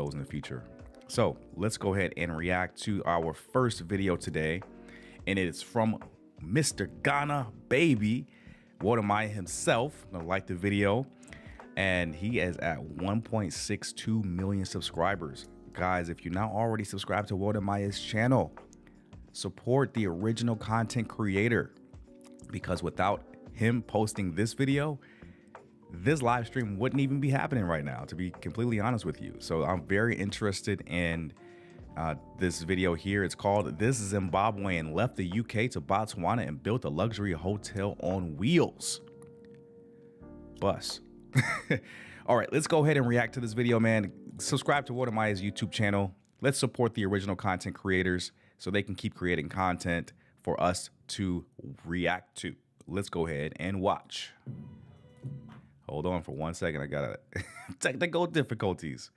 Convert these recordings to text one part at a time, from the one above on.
videos in the future. So let's go ahead and react to our first video today. And it's from Mr. Ghana Baby, Watermaya himself. I'm gonna like the video. And he is at 1.62 million subscribers. Guys, if you're not already subscribed to Watermaya's channel, support the original content creator, because without him posting this video, this live stream wouldn't even be happening right now, to be completely honest with you. So I'm very interested in this video here. It's called "This Zimbabwean Left the UK to Botswana and Built a Luxury Hotel on Wheels." Bus. All right, let's go ahead and react to this video, man. Subscribe to Watermaya's YouTube channel. Let's support the original content creators so they can keep creating content for us to react to. Let's go ahead and watch. Hold on for 1 second. I got technical difficulties.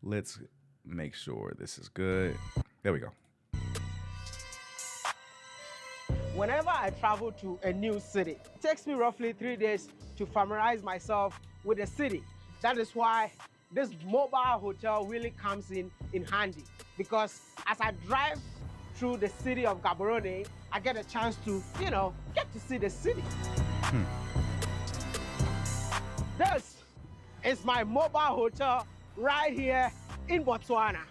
Let's make sure this is good. There we go. Whenever I travel to a new city, it takes me roughly 3 days to familiarize myself with the city. That is why this mobile hotel really comes in handy, because as I drive through the city of Gaborone, I get a chance to, get to see the city. This is my mobile hotel right here in Botswana.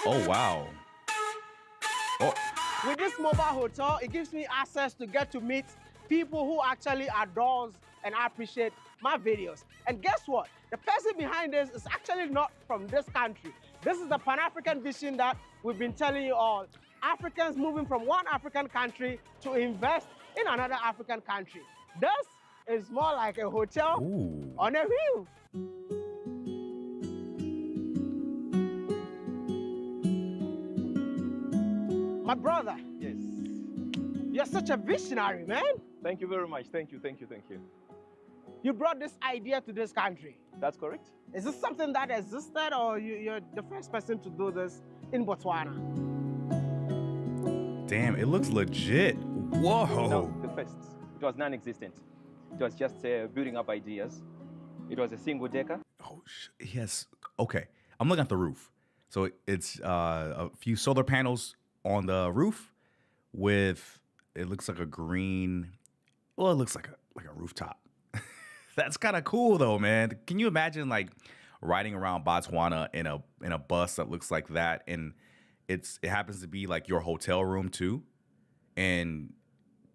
Oh, wow. Oh. With this mobile hotel, it gives me access to get to meet people who actually adores and appreciate my videos. And guess what? The person behind this is actually not from this country. This is the Pan-African vision that we've been telling you all. Africans moving from one African country to invest in another African country. This is more like a hotel on a wheel. My brother. Yes. You're such a visionary, man. Thank you very much. Thank you, thank you, thank you. You brought this idea to this country. That's correct. Is this something that existed, or you're the first person to do this in Botswana? Damn, it looks legit. Whoa. No, the first. It was non-existent. It was just building up ideas. It was a single decker. Oh, yes. Okay. I'm looking at the roof. So it's a few solar panels on the roof with, it looks like a green, well, it looks like a rooftop. That's kind of cool though, man. Can you imagine like riding around Botswana in a bus that looks like that, and it happens to be like your hotel room too, and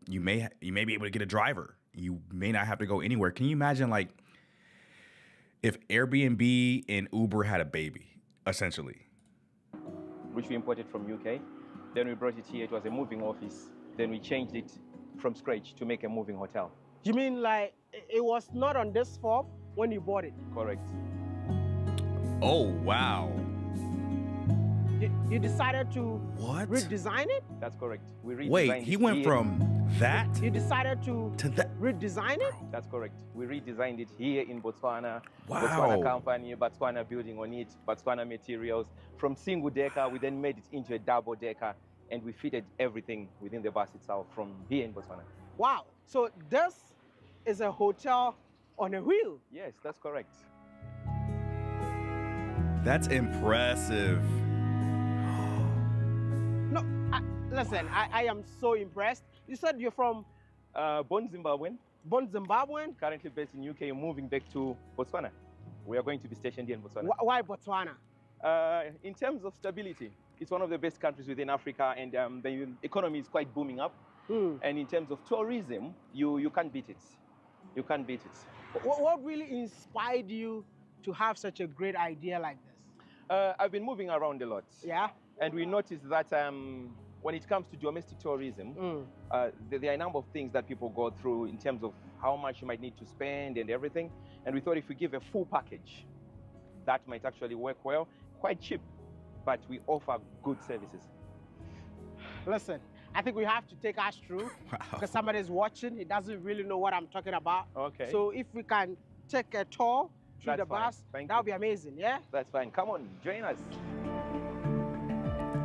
you may be able to get a driver. You may not have to go anywhere. Can you imagine like if Airbnb and Uber had a baby, essentially? Which we imported from UK. Then we brought it here. It was a moving office. Then we changed it from scratch to make a moving hotel. You mean like it was not on this form when you bought it? Correct. Oh, wow. You decided to redesign it? That's correct. We redesigned Wait, he went from that? You decided to that? Redesign it? That's correct. We redesigned it here in Botswana. Wow. Botswana company, Botswana building on it, Botswana materials. From single decker, we then made it into a double decker, and we fitted everything within the bus itself from here in Botswana. Wow. So this is a hotel on a wheel? Yes, that's correct. That's impressive. No, listen, I am so impressed. You said you're from? Born Zimbabwean. Born Zimbabwean? Currently based in UK, moving back to Botswana. We are going to be stationed here in Botswana. Why Botswana? In terms of stability, it's one of the best countries within Africa, and the economy is quite booming up. And in terms of tourism, you can't beat it. You can't beat it. What really inspired you to have such a great idea like this? I've been moving around a lot. Yeah? And we noticed that when it comes to domestic tourism, there are a number of things that people go through in terms of how much you might need to spend and everything. And we thought if we give a full package, that might actually work well, quite cheap, but we offer good services. Listen, I think we have to take us through because somebody's watching. He doesn't really know what I'm talking about. Okay. So if we can take a tour through the bus, that would be amazing, yeah? That's fine. Come on, join us.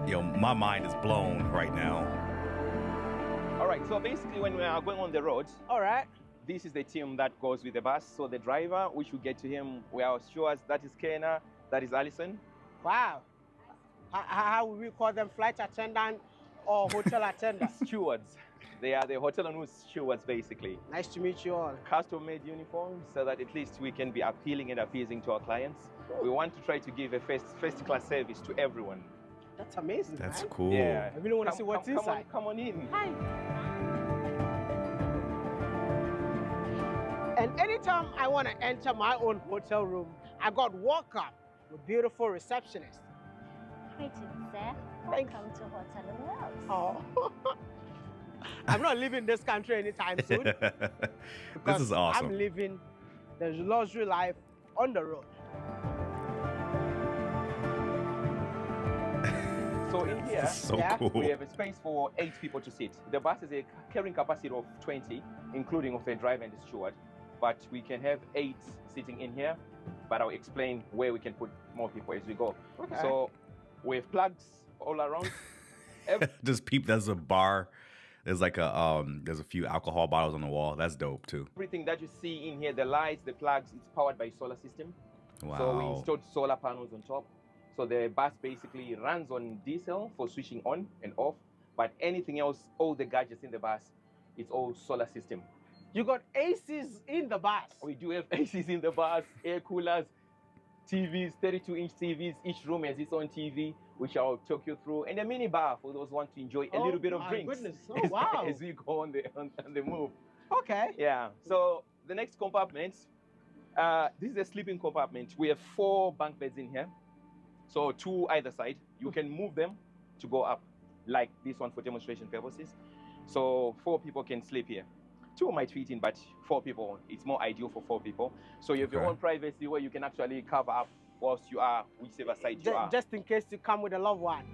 Yo, my mind is blown right now. All right, so basically when we are going on the road, all right, this is the team that goes with the bus. So the driver, which we get to him, we are stewards. That is Kena, that is Alison. Wow. How would we call them? Flight attendant or hotel attendant? Stewards. They are the hotel and route stewards, basically. Nice to meet you all. Custom-made uniforms, so that at least we can be appealing and appeasing to our clients. We want to try to give a first-class service to everyone. That's amazing. That's man. cool. Yeah. I really want to see what's inside. Come on in. Hi. And anytime I want to enter my own hotel room, I got walk up with beautiful receptionist. Greetings, sir. Thank Welcome to Hotel and Wells. Oh. I'm not leaving this country anytime soon. This is awesome. I'm living the luxury life on the road. So in here, So Yeah. cool. we have a space for 8 people to sit. The bus has a carrying capacity of 20, including of the driver and the steward. But we can have 8 sitting in here, but I'll explain where we can put more people as we go. Okay. So we have plugs all around. Just peep. There's a bar. There's like there's a few alcohol bottles on the wall. That's dope too. Everything that you see in here, the lights, the plugs, it's powered by solar system. Wow. So we installed solar panels on top. So the bus basically runs on diesel for switching on and off. But anything else, all the gadgets in the bus, it's all solar system. You got ACs in the bus. We do have ACs in the bus, air coolers, TVs, 32-inch TVs. Each room has its own TV, which I'll talk you through. And a mini bar for those who want to enjoy a little bit of my drinks. goodness. Oh, wow. As we go on the move. Okay. Yeah. So the next compartment, this is a sleeping compartment. We have 4 bunk beds in here. So 2 either side. You can move them to go up, like this one for demonstration purposes. So 4 people can sleep here. 2 might fit in, but 4 people, it's more ideal for 4 people. So you have your Okay. own privacy where you can actually cover up whilst you are, whichever side you are. Just in case you come with a loved one.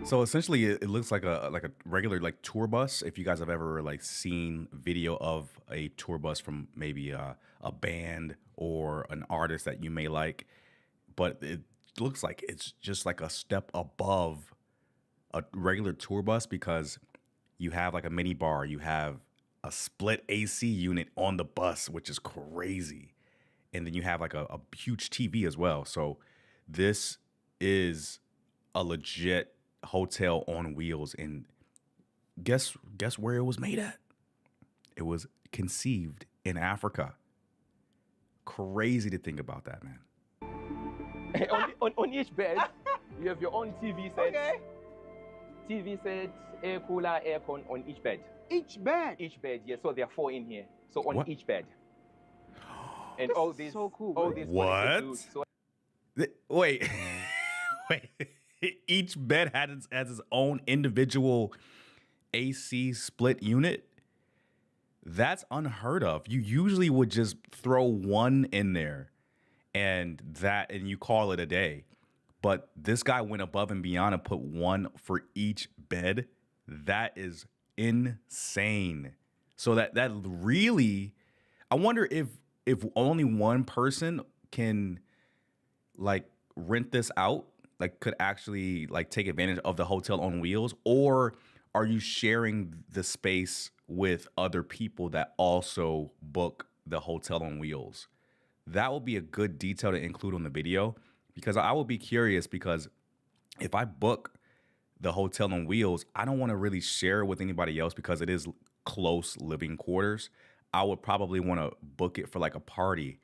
So essentially, it looks like a regular like tour bus. If you guys have ever like seen video of a tour bus from maybe a band or an artist that you may like, but it looks like it's just like a step above a regular tour bus because you have like a mini bar, you have a split AC unit on the bus, which is crazy, and then you have like a huge TV as well. So this is a legit hotel on wheels, and guess where it was made at? It was conceived in Africa. Crazy to think about that, man. on each bed, you have your own TV set. Okay. TV set, air cooler, aircon on each bed. Each bed. Each bed, yeah. So there are 4 in here. So on What? each bed. And This all is this, so cool, all man. this. What? So Wait, wait. Each bed has its own individual AC split unit. That's unheard of. You usually would just throw one in there and you call it a day. But this guy went above and beyond and put one for each bed. That is insane. So that really, I wonder if only one person can like rent this out, like could actually like take advantage of the hotel on wheels, or are you sharing the space with other people that also book the hotel on wheels? That will be a good detail to include on the video, because I will be curious, because if I book the hotel on wheels, I don't want to really share it with anybody else because it is close living quarters. I would probably want to book it for like a party.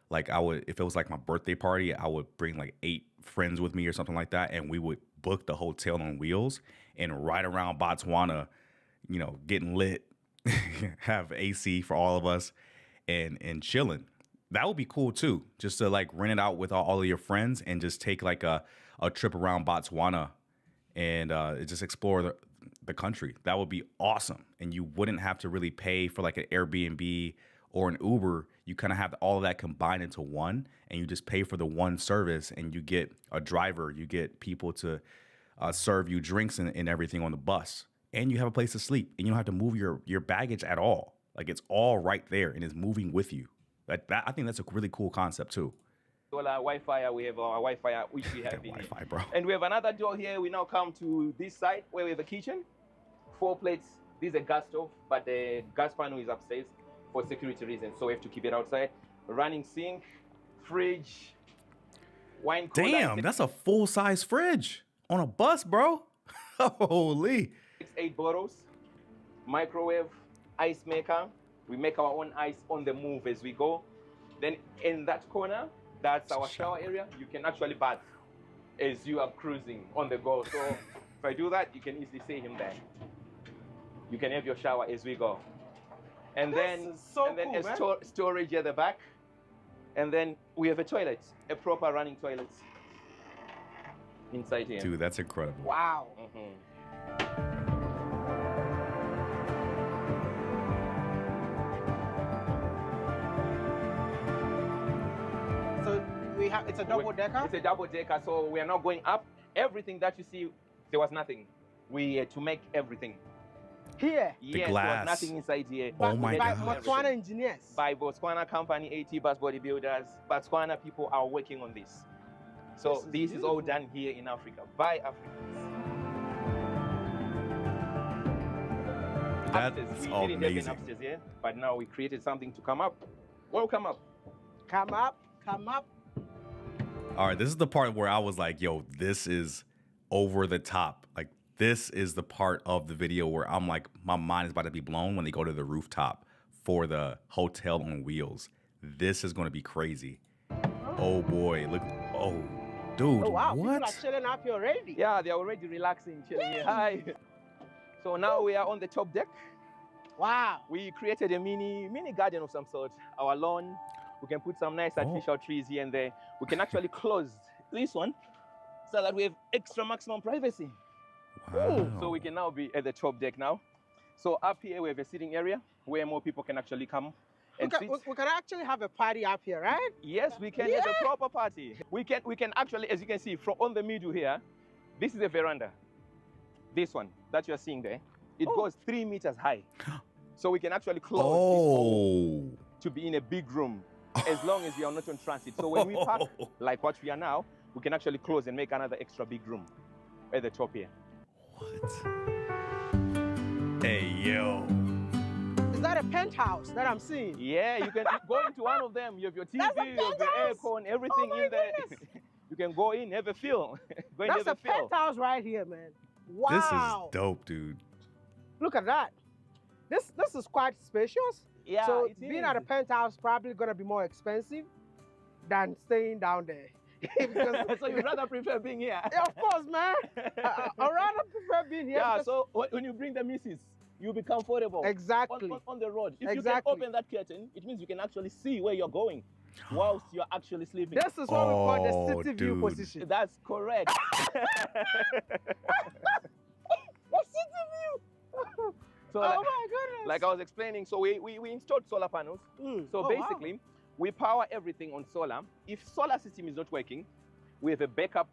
Like I would, if it was like my birthday party, I would bring like 8 friends with me or something like that, and we would book the hotel on wheels and ride around Botswana, you know, getting lit, have AC for all of us, and chilling. That would be cool too, just to like rent it out with all of your friends and just take like a trip around Botswana and just explore the country. That would be awesome. And you wouldn't have to really pay for like an Airbnb or an Uber. You kind of have all of that combined into one, and you just pay for the one service, and you get a driver, you get people to serve you drinks and everything on the bus, and you have a place to sleep, and you don't have to move your baggage at all. Like it's all right there and it's moving with you. I think that's a really cool concept too. All our Wi-Fi, we have our Wi-Fi, which we have in Wi-Fi, bro. And we have another door here. We now come to this side where we have a kitchen, 4 plates This is a gas stove, but the gas panel is upstairs for security reasons, so we have to keep it outside. Running sink, fridge, wine cooler. Damn, that's a full-size fridge on a bus, bro. Holy. 8 bottles, microwave, ice maker. We make our own ice on the move as we go. Then in that corner, that's our shower area. You can actually bath as you are cruising on the go. So if I do that, you can easily see him there. You can have your shower as we go. And then, storage at the back. And then we have a toilet, a proper running toilet inside here. Dude, that's incredible. Wow. So it's a double decker? It's a double decker, so we are not going up. Everything that you see, there was nothing. We had to make everything. Here? Yes, glass. there was nothing inside here. Oh my by God. Botswana engineers? By Botswana company, AT bus bodybuilders. Botswana people are working on this. So this is all done here in Africa, by Africans. That's we all didn't have amazing. an upstairs here, but now we created something to come up. Welcome up. Come up, come up. All right, this is the part where I was like, yo, this is over the top. Like, this is the part of the video where I'm like, my mind is about to be blown when they go to the rooftop for the hotel on wheels. This is going to be crazy. Oh boy, look. Oh, dude, Oh wow, what? people are chilling up here already. Yeah, they're already relaxing, chilling here. Hi. So now we are on the top deck. Wow. We created a mini garden of some sort. Our lawn. We can put some nice artificial trees here and there. We can actually close this one so that we have extra maximum privacy. Wow. So we can now be at the top deck now. So up here we have a sitting area where more people can actually come and sit. We can actually have a party up here, right? Yes, we can have a proper party. We can actually, as you can see, from on the middle here, this is a veranda. This one that you're seeing there, it goes 3 meters high. So we can actually close this hole to be in a big room as long as we are not on transit. So when we park, like what we are now, we can actually close and make another extra big room at the top here. What? Hey, yo. Is that a penthouse that I'm seeing? Yeah, you can go into one of them. You have your TV, you have the aircon, everything in there. You can go in, have a feel. Go in, That's have a a feel. penthouse right here, man. Wow. This is dope, dude. Look at that. This is quite spacious. Yeah, so it being is. at a penthouse probably gonna be more expensive than staying down there. Because, So you'd rather prefer being here? yeah, of course, man. I'd rather prefer being here. Yeah, because- so when you bring the missus, you'll be comfortable. Exactly. On the road. If Exactly. you can open that curtain, it means you can actually see where you're going whilst you're actually sleeping. This is what we call the Oh, city view dude. position. That's correct. The city view. So Oh like, my goodness. like I was explaining, so we installed solar panels. Mm. So Oh, wow. basically, we power everything on solar. If solar system is not working, we have a backup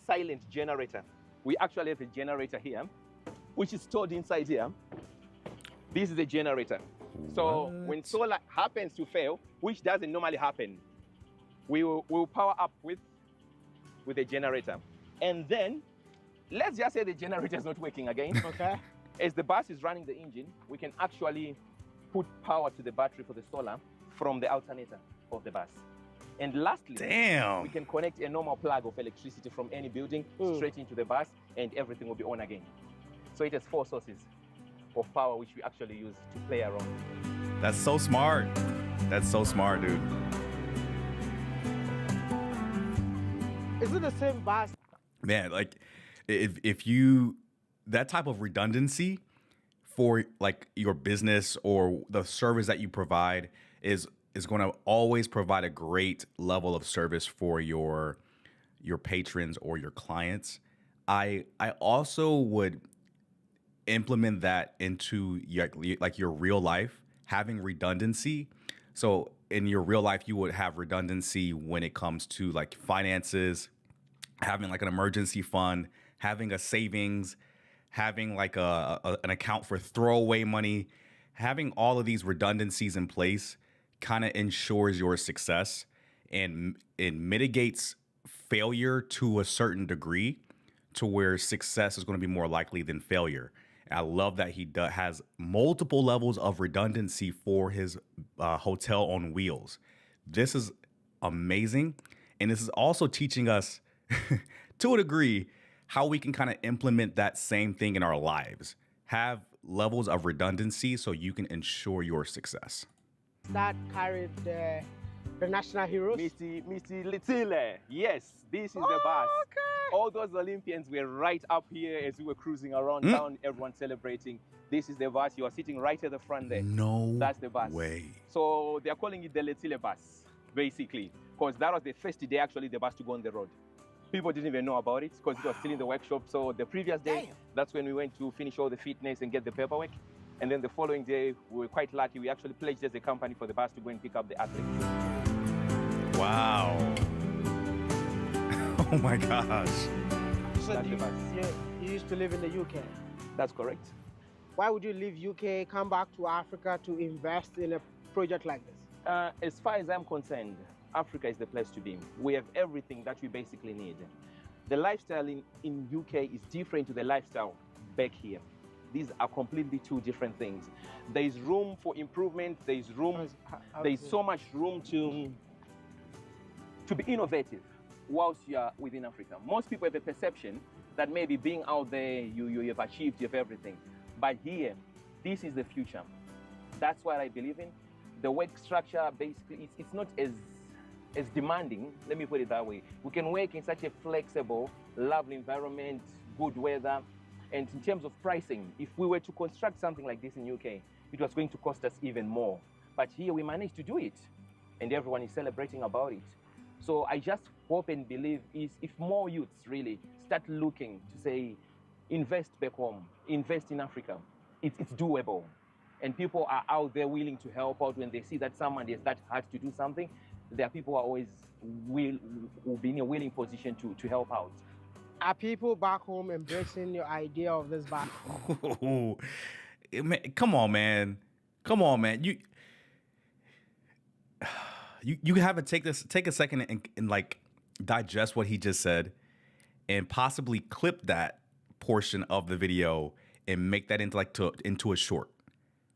silent generator. We actually have a generator here, which is stored inside here. This is a generator. So when What? solar happens to fail, which doesn't normally happen, we'll power up with a generator. And then, let's just say the generator is not working again. Okay. As the bus is running the engine, we can actually put power to the battery for the solar from the alternator of the bus. And lastly, Damn. we can connect a normal plug of electricity from any building straight into the bus, and everything will be on again. So it has 4 sources of power which we actually use to play around. That's so smart. That's so smart, dude. Is it the same bus? Man, like if you that type of redundancy for like your business or the service that you provide is going to always provide a great level of service for your patrons or your clients. I also would implement that into your real life, having redundancy. So in your real life, you would have redundancy when it comes to like finances, having like an emergency fund, having a savings, having like an account for throwaway money, having all of these redundancies in place kind of ensures your success, and it mitigates failure to a certain degree to where success is going to be more likely than failure. I love that he has multiple levels of redundancy for his hotel on wheels. This is amazing. And this is also teaching us, to a degree, how we can kind of implement that same thing in our lives. Have levels of redundancy so you can ensure your success. That carried the national heroes. Missy Litile. Yes, this is the bus. Okay. All those Olympians were right up here as we were cruising around town, everyone celebrating. This is the bus. You are sitting right at the front there. No That's the bus. way. So they're calling it the Litile bus, basically, because that was the first day actually the bus to go on the road. People didn't even know about it because it was still in the workshop. So the previous day, that's when we went to finish all the fitness and get the paperwork. And then the following day, we were quite lucky. We actually pledged as a company for the bus to go and pick up the athletes. Wow. Oh my gosh. So you used to live in the UK? That's correct. Why would you leave UK, come back to Africa to invest in a project like this? As far as I'm concerned, Africa is the place to be. We have everything that we basically need. The lifestyle in UK is different to the lifestyle back here. These are completely two different things. There is room for improvement. There is so much room to be innovative whilst you are within Africa. Most people have a perception that maybe being out there, you have achieved, you have everything. But here, this is the future. That's what I believe in. The work structure, basically, it's not as demanding, let me put it that way. We can work in such a flexible, lovely environment, good weather. And in terms of pricing, if we were to construct something like this in UK, it was going to cost us even more. But here we managed to do it, and everyone is celebrating about it. So I just hope and believe if more youths really start looking to say, invest back home, invest in Africa, it's doable. And people are out there willing to help out when they see that someone is that hard to do something. There are people who are always will be in a willing position to help out. Are people back home embracing your idea of this bus? Come on, man. Come on, man. You have to take a second and like digest what he just said and possibly clip that portion of the video and make that into a short.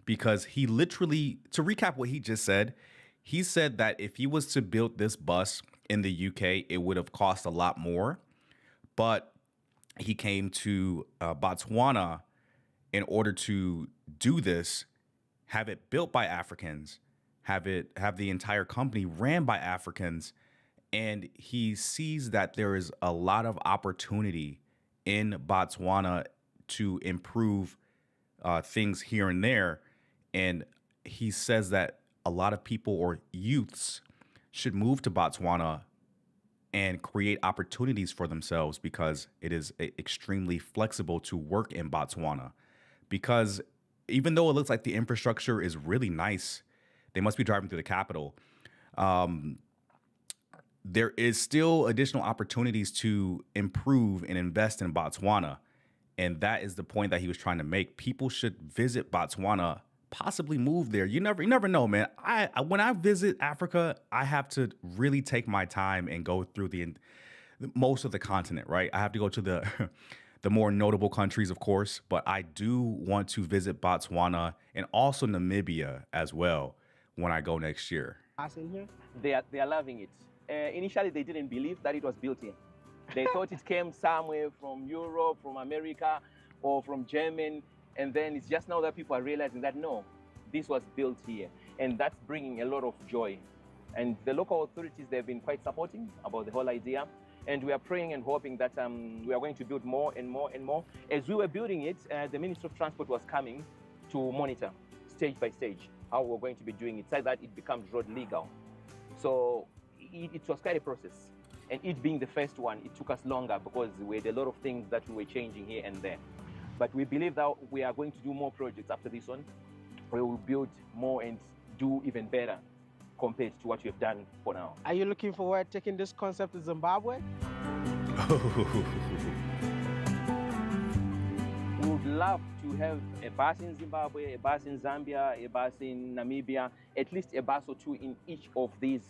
Because he literally, to recap what he just said, he said that if he was to build this bus in the UK, it would have cost a lot more. But he came to Botswana in order to do this, have it built by Africans, have the entire company ran by Africans. And he sees that there is a lot of opportunity in Botswana to improve things here and there. And he says that a lot of people or youths should move to Botswana and create opportunities for themselves because it is extremely flexible to work in Botswana. Because even though it looks like the infrastructure is really nice, they must be driving through the capital. There is still additional opportunities to improve and invest in Botswana. And that is the point that he was trying to make. People should visit Botswana, possibly move there. You never know, man. When I visit Africa, I have to really take my time and go through most of the continent, right? I have to go to the more notable countries, of course, but I do want to visit Botswana and also Namibia as well when I go next year. They are loving it. Initially, they didn't believe that it was built here. They thought it came somewhere from Europe, from America, or from Germany. And then it's just now that people are realizing that, no, this was built here. And that's bringing a lot of joy. And the local authorities, they've been quite supporting about the whole idea. And we are praying and hoping that we are going to build more and more and more. As we were building it, the Ministry of Transport was coming to monitor stage by stage how we're going to be doing it so that it becomes road legal. So it was quite a process. And it being the first one, it took us longer because we had a lot of things that we were changing here and there. But we believe that we are going to do more projects after this one. We will build more and do even better compared to what we have done for now. Are you looking forward to taking this concept to Zimbabwe? We would love to have a bus in Zimbabwe, a bus in Zambia, a bus in Namibia, at least a bus or two in each of these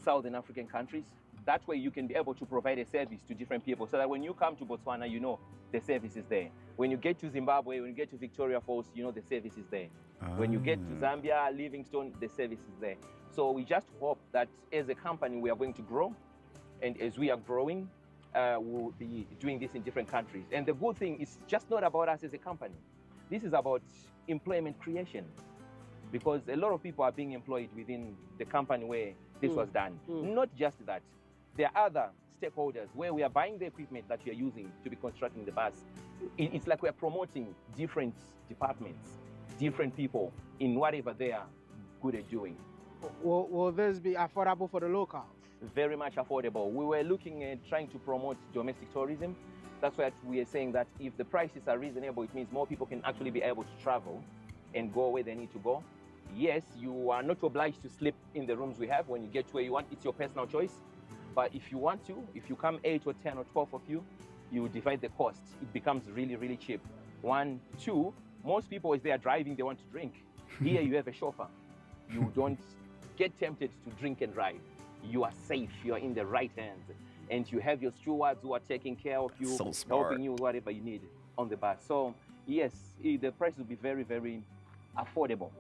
Southern African countries. That way you can be able to provide a service to different people so that when you come to Botswana, you know the service is there. When you get to Zimbabwe, when you get to Victoria Falls, you know the service is there. When you get to Zambia, Livingstone, the service is there. So we just hope that as a company, we are going to grow. And as we are growing, we'll be doing this in different countries. And the good thing is just not about us as a company. This is about employment creation. Because a lot of people are being employed within the company where this was done. Not just that. There are other stakeholders where we are buying the equipment that we are using to be constructing the bus. It's like we are promoting different departments, different people in whatever they are good at doing. Will this be affordable for the locals? Very much affordable. We were looking at trying to promote domestic tourism. That's why we are saying that if the prices are reasonable, it means more people can actually be able to travel and go where they need to go. Yes, you are not obliged to sleep in the rooms we have when you get to where you want. It's your personal choice. But if you want to, if you come 8 or 10 or 12 of you, you divide the cost. It becomes really, really cheap. 1, 2, most people as they are driving, they want to drink. Here you have a chauffeur. You don't get tempted to drink and drive. You are safe, you are in the right hands. And you have your stewards who are taking care of you, helping you whatever you need on the bus. So yes, the price will be very, very affordable.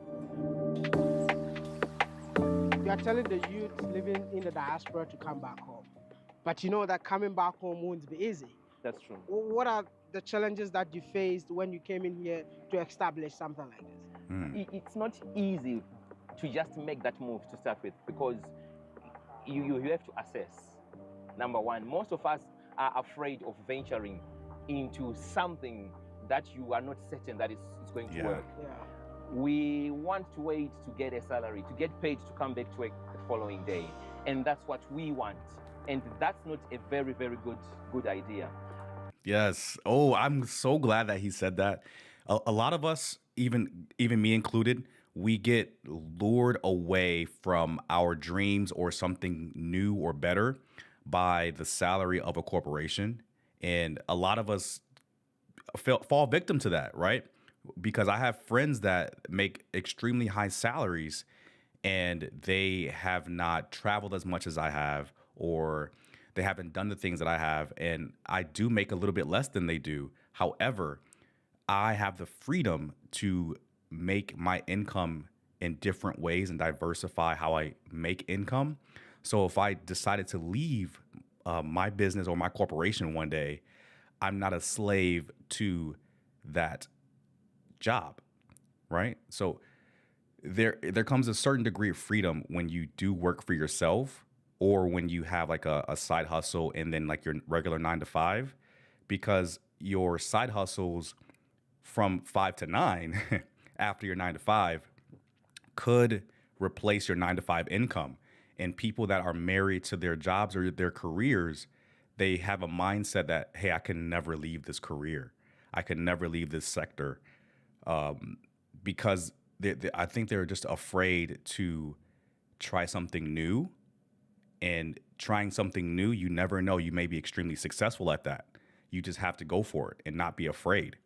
You are telling the youth living in the diaspora to come back home. But you know that coming back home won't be easy. That's true. What are the challenges that you faced when you came in here to establish something like this? It's not easy to just make that move to start with, because you have to assess. Number one, most of us are afraid of venturing into something that you are not certain that it's going to work. Yeah. We want to wait to get a salary, to get paid to come back to work the following day. And that's what we want. And that's not a very, very good idea. Yes. Oh, I'm so glad that he said that. A lot of us, even me included, we get lured away from our dreams or something new or better by the salary of a corporation. And a lot of us fall victim to that, right? Because I have friends that make extremely high salaries and they have not traveled as much as I have, or they haven't done the things that I have. And I do make a little bit less than they do. However, I have the freedom to make my income in different ways and diversify how I make income. So if I decided to leave my business or my corporation one day, I'm not a slave to that job, right? So there comes a certain degree of freedom when you do work for yourself, or when you have like a side hustle and then like your regular 9 to 5, because your side hustles from 5 to 9 after your 9 to 5 could replace your 9 to 5 income. And people that are married to their jobs or their careers, they have a mindset that, hey, I can never leave this career. I can never leave this sector, because I think they're just afraid to try something new. And trying something new, you never know. You may be extremely successful at that. You just have to go for it and not be afraid.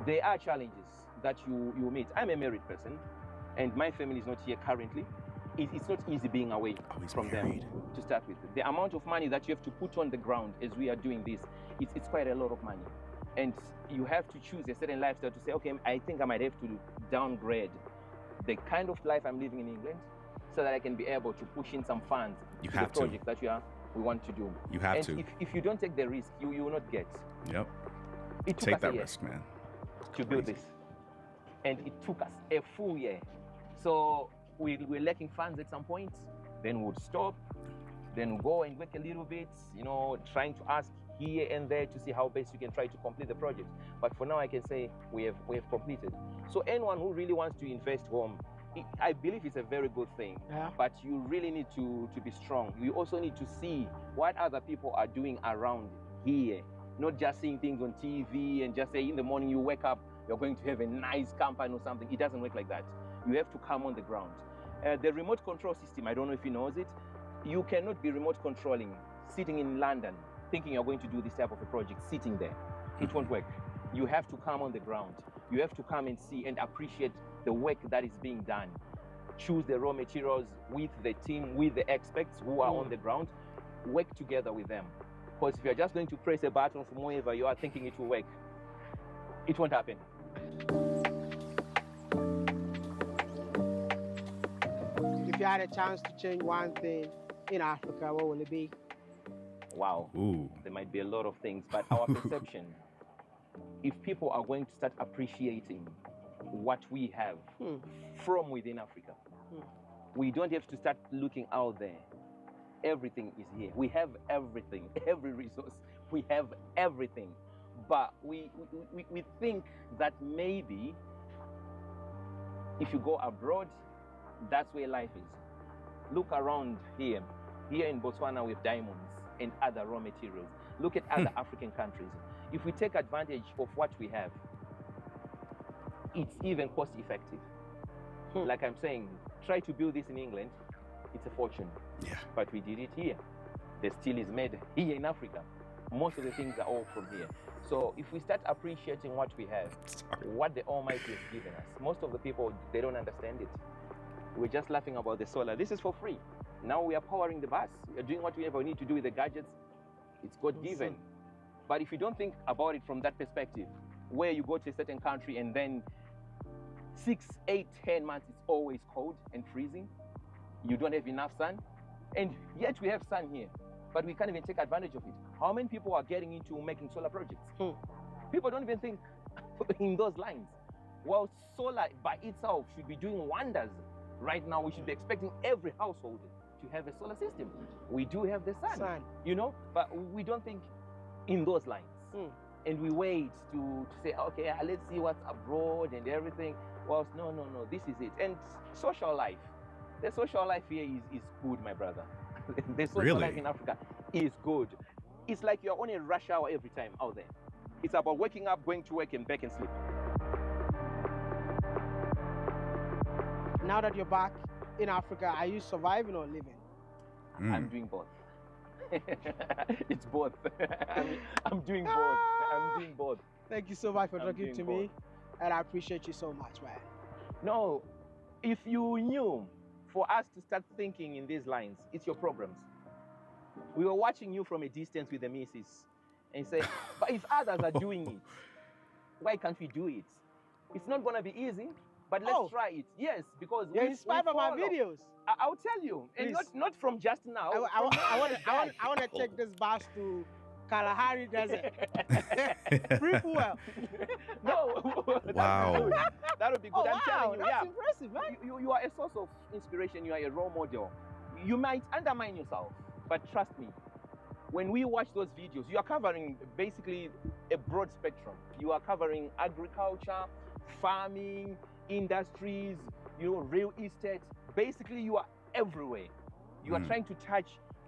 There are challenges that you meet. I'm a married person, and my family is not here currently. It's not easy being away from them to start with. The amount of money that you have to put on the ground as we are doing this, it's quite a lot of money. And you have to choose a certain lifestyle to say, okay, I think I might have to downgrade the kind of life I'm living in England, so that I can be able to push in some funds to the project that we want to do. You have to. If you don't take the risk, you will not get. Yep. It took take us that a year risk, man. to build this. And it took us a full year. So we were lacking funds at some point, then we'd stop, then go and work a little bit, trying to ask here and there to see how best you can try to complete the project. But for now, I can say we have completed. So anyone who really wants to invest home, I believe it's a very good thing, but you really need to be strong. You also need to see what other people are doing around here, not just seeing things on TV and just say in the morning you wake up, you're going to have a nice company or something. It doesn't work like that. You have to come on the ground. The remote control system, I don't know if you know it, you cannot be remote controlling, sitting in London, thinking you're going to do this type of a project, sitting there. It won't work. You have to come on the ground. You have to come and see and appreciate the work that is being done. Choose the raw materials with the team, with the experts who are on the ground. Work together with them. Because if you're just going to press a button from wherever you are thinking it will work, It won't happen. If you had a chance to change one thing in Africa, what will it be? Wow. Ooh. There might be a lot of things, but our perception, if people are going to start appreciating what we have from within Africa, we don't have to start looking out there. Everything is here. We have everything, every resource. We have everything. But we think that maybe if you go abroad, that's where life is. Look around here. Here in Botswana, we have diamonds and other raw materials. Look at other African countries. If we take advantage of what we have, it's even cost effective. Like I'm saying, try to build this in England, it's a fortune. Yeah. But we did it here. The steel is made here in Africa. Most of the things are all from here. So if we start appreciating what we have, what the Almighty has given us, most of the people, they don't understand it. We're just laughing about the solar. This is for free. Now we are powering the bus. We are doing what we ever need to do with the gadgets. It's God-given. But if you don't think about it from that perspective, where you go to a certain country and then 6, 8, 10 months, it's always cold and freezing. You don't have enough sun. And yet we have sun here, but we can't even take advantage of it. How many people are getting into making solar projects? People don't even think in those lines. Well, solar by itself should be doing wonders. Right now, we should be expecting every household to have a solar system. We do have the sun, you know, but we don't think in those lines. And we wait to say, okay, let's see what's abroad and everything. Well, no, this is it. And social life. The social life here is good, my brother. The social life in Africa is good. It's like you're on a rush hour every time out there. It's about waking up, going to work, and back and sleep. Now that you're back in Africa, are you surviving or living? I'm doing both. It's both. I'm doing both. I'm doing both. Thank you so much for talking to me, and I appreciate you so much, man. No, if you knew, for us to start thinking in these lines, it's your problems. We were watching you from a distance with the missus and say, but if others are doing it, why can't we do it? It's not going to be easy, but let's try it. Yes, because you're inspired by my videos. I'll tell you, and not from just now. I want to take this bus to Kalahari Desert. Free fuel. No. Wow. That would be good. I'm telling you, that's impressive, man. You are a source of inspiration. You are a role model. You might undermine yourself, but trust me, when we watch those videos, you are covering basically a broad spectrum. You are covering agriculture, farming, industries, real estate. Basically, you are everywhere. You are trying to touch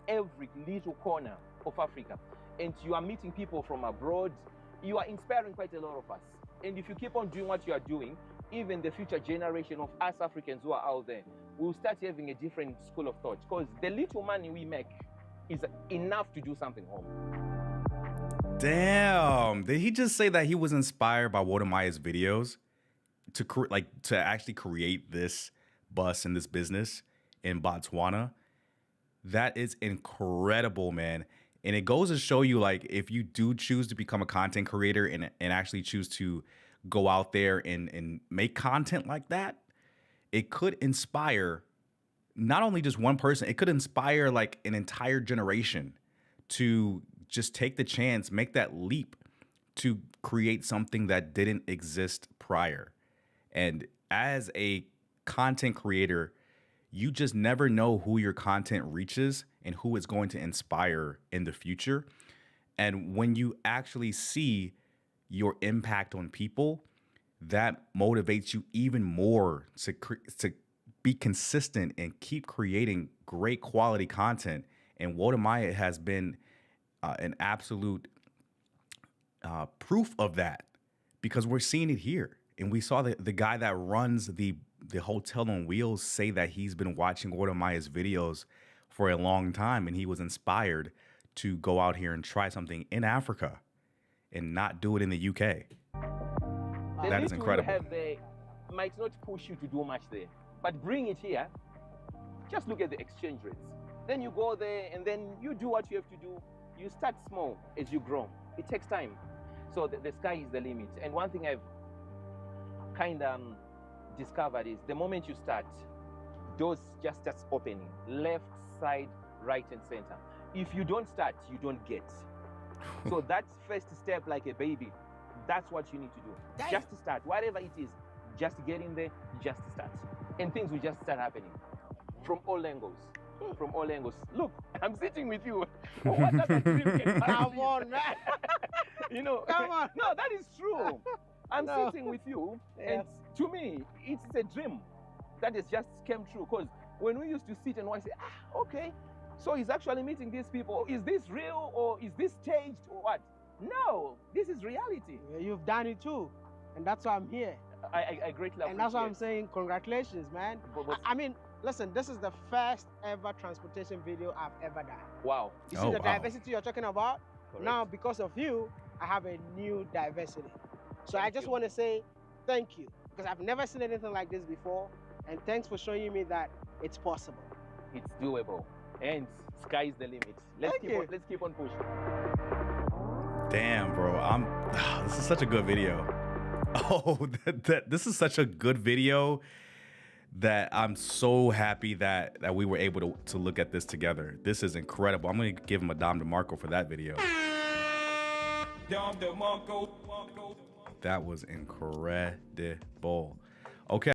every little corner of Africa. And you are meeting people from abroad. You are inspiring quite a lot of us. And if you keep on doing what you are doing, even the future generation of us Africans who are out there will start having a different school of thought. Because the little money we make is enough to do something home. Damn. Did he just say that he was inspired by Wodamaya's videos to actually create this bus and this business in Botswana? That is incredible, man. And it goes to show you, like, if you do choose to become a content creator and actually choose to go out there and make content like that, it could inspire not only just one person, it could inspire like an entire generation to just take the chance, make that leap to create something that didn't exist prior. And as a content creator, you just never know who your content reaches and who it's going to inspire in the future. And when you actually see your impact on people, that motivates you even more to be consistent and keep creating great quality content. And Wodamaya has been an absolute proof of that, because we're seeing it here. And we saw the guy that runs the Hotel on Wheels say that he's been watching Wodamaya's videos for a long time, and he was inspired to go out here and try something in Africa and not do it in the UK. That is incredible. You have there might not push you to do much there, but bring it here. Just look at the exchange rates. Then you go there and then you do what you have to do. You start small as you grow. It takes time. So the sky is the limit. And one thing I've kind of discovered is the moment you start, doors just starts opening, left, side, right, and center. If you don't start, you don't get. So that first step, like a baby, that's what you need to do. Damn. Just to start, whatever it is, just get in there, just start. And things will just start happening from all angles. From all angles. Look, I'm sitting with you. What other dream can Come on, man. You know, Come on. No, that is true. I'm No. sitting with you, Yeah. and to me, it's a dream that has just came true. Because when we used to sit and say, okay, so he's actually meeting these people. Is this real or is this staged or what? No, this is reality. Yeah, you've done it too, and that's why I'm here. I greatly appreciate. And that's why I'm saying congratulations, man. But- I mean, listen, this is the first ever transportation video I've ever done. Wow. You see Oh, the wow. diversity you're talking about? Correct. Now, because of you, I have a new diversity. So I Thank just you. want to say thank you, because I've never seen anything like this before. And thanks for showing me that it's possible. It's doable, and sky is the limit. Let's Thank you. keep on pushing. Damn, bro. This is such a good video. Oh, this is such a good video that I'm so happy that we were able to look at this together. This is incredible. I'm going to give him a Dom DeMarco for that video. That was incredible. Okay.